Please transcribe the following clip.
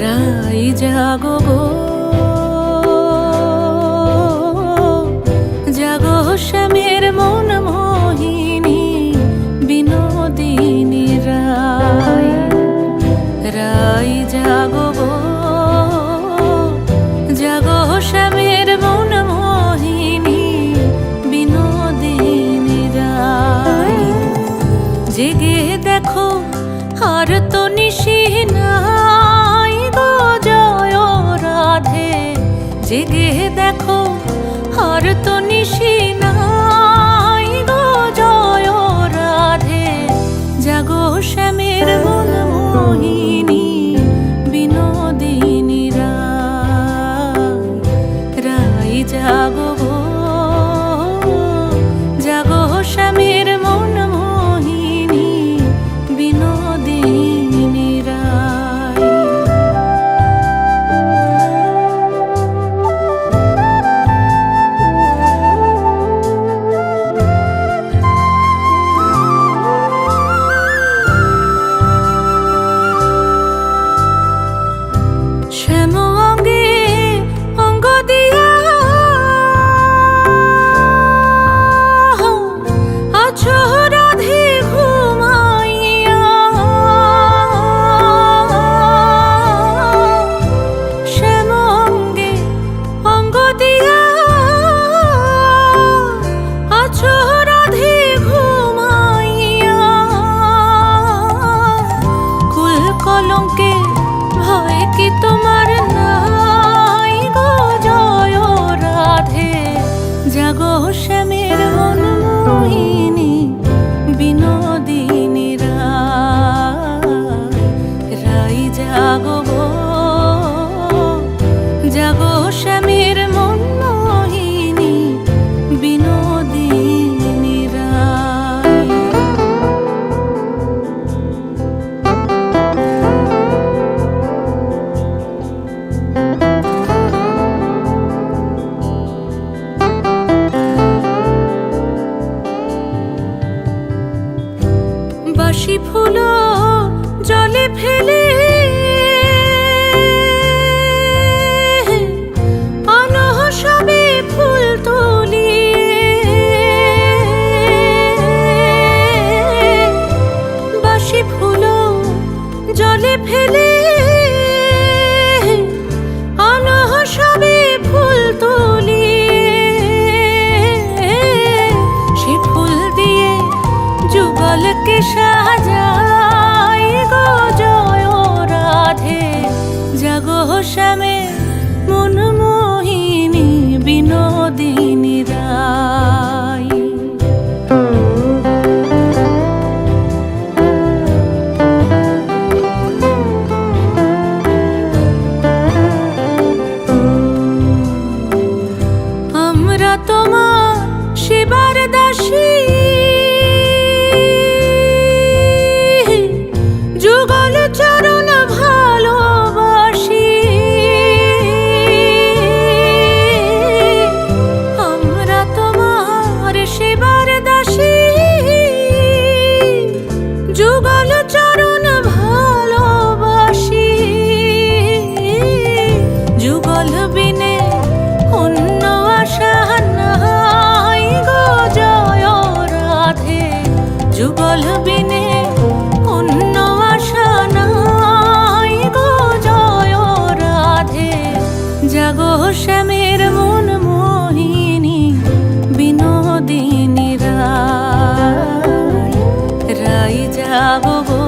রাই জাগো গো, জাগো শ্যামের মন মোহিনী বিনোদিনী রাই। রাই জাগো গো, জাগো শ্যামের মন মোহিনী বিনোদিনী রাই। জেগে দেখো আর তো নিশি নাই গো জয় রাধে। জেগে দেখো আর তো নিশি নাই গো জয় রাধে। জাগো শ্যামের মন মোহিনী বিনোদিনী রাই। রাই জাগো গো, জাগো শ্যামের মন মোহিনী বিনোদিনী রাই। শ্যাম অঙ্গে অঙ্গ দিয়া আছো রাধে ঘুমাইয়া। শ্যাম অঙ্গে অঙ্গ দিয়া আছো রাধে ঘুমাইয়া। কুল কলঙ্কে ভয় কি তোমার নাই গো জয় রাধে। জাগো শ্যামের মন মোহিনী বিনোদিনী রাই। রাই জাগো গো, জাগো শ্যামের মন মোহিনী বিনোদিনী রাই। বাসি ফুল জলে ফেলে আনহ সবে ফুল তুলিয়ে। বাসি ফুল জলে ফেলে আনহ সবে ফুল তুলিয়ে। সে ফুল দিয়ে যুগলকে সাজাই গো জয় রাধে। জাগো শ্যামের মন মোহিনী বিনোদিনী রাই। আমরা তোমার সেবার দাসী, যুগল চরণ ভালোবাসি। আমরা তোমার সেবার দাসী, যুগল চরণ ভালোবাসি। যুগল বিনে অন্য আশা নাই গো জয় রাধে। যুগল বিনে অন্য আশা নাই গো জয় রাধে। জাগো শ্যামের মন মোহিনী বিনোদিনী রাই। রাই জাগো গো,